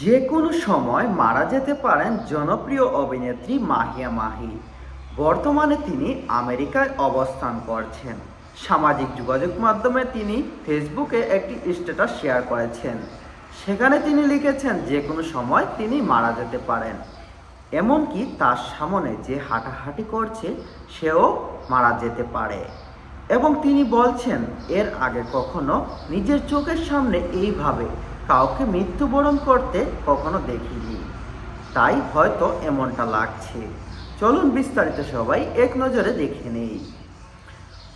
যে কোনো সময় মারা যেতে পারেন জনপ্রিয় অভিনেত্রী মাহিয়া মাহি। বর্তমানে তিনি আমেরিকায় অবস্থান করছেন। সামাজিক যোগাযোগ মাধ্যমে তিনি ফেসবুকে একটি স্ট্যাটাস শেয়ার করেছেন। সেখানে তিনি লিখেছেন যে কোনো সময় তিনি মারা যেতে পারেন। এমনকি তার সামনে যে হাঁটাহাঁটি করছে সেও মারা যেতে পারে। এবং তিনি বলছেন এর আগে কখনো নিজের চোখের সামনে এইভাবে কাউকে মৃত্যুবরণ করতে কখনো দেখিনি, তাই হয়তো এমনটা লাগছে। চলুন বিস্তারিত সবাই এক নজরে দেখে নেই।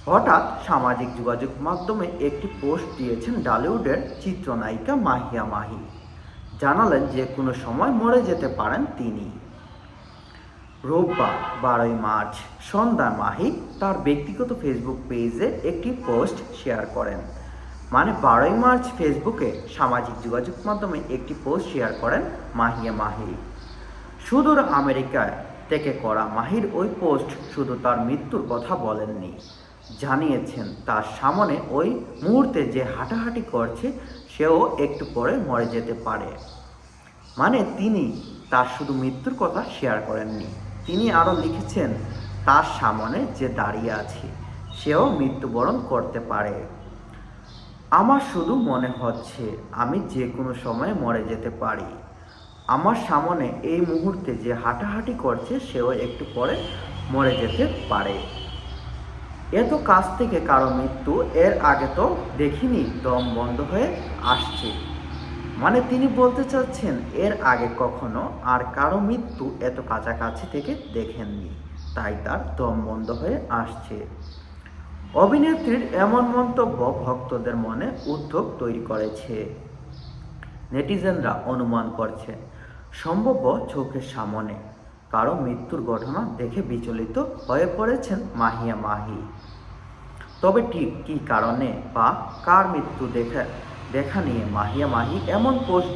হঠাৎ সামাজিক যোগাযোগ মাধ্যমে একটি পোস্ট দিয়েছেন টলিউডের চিত্রনায়িকা মাহিয়া মাহি। জানালেন যে কোনো সময় মরে যেতে পারেন তিনি। রোববার 12ই মার্চ সন্ধ্যায় মাহি তার ব্যক্তিগত ফেসবুক পেজে একটি পোস্ট শেয়ার করেন। 12ই মার্চ ফেসবুকে সামাজিক যোগাযোগ মাধ্যমে একটি পোস্ট শেয়ার করেন মাহিয়া মাহি। সুদূর আমেরিকায় থেকে করা মাহির ওই পোস্ট শুধু তার মৃত্যুর কথা বলেননি, জানিয়েছেন তার সামনে ওই মুহূর্তে যে হাঁটাহাঁটি করছে সেও একটু পরে মরে যেতে পারে। তিনি তার শুধু মৃত্যুর কথা শেয়ার করেননি, তিনি আরও লিখেছেন তার সামনে যে দাঁড়িয়ে আছে সেও মৃত্যুবরণ করতে পারে। আমার শুধু মনে হচ্ছে আমি যে কোনো সময় মরে যেতে পারি। আমার সামনে এই মুহূর্তে যে হাঁটাহাঁটি করছে সেও একটু পরে মরে যেতে পারে। এত কাছ থেকে কারো মৃত্যু এর আগে তো দেখিনি, দম বন্ধ হয়ে আসছে। তিনি বলতে চাচ্ছেন এর আগে কখনো আর কারো মৃত্যু এত কাছাকাছি থেকে দেখেননি, তাই তার দম বন্ধ হয়ে আসছে। অভিনেত্রীর এমন মন্তব্য ভক্তদের মনে উদ্বেগ তৈরি করেছে। নেটিজেনরা অনুমান করছে সম্ভাব্য চোখের সামনে কারো মৃত্যুর ঘটনা দেখে বিচলিত হয়ে পড়েছেন মাহিয়া মাহি। তবে ঠিক কী কারণে বা কার মৃত্যু দেখা নিয়ে মাহিয়া মাহি এমন পোস্ট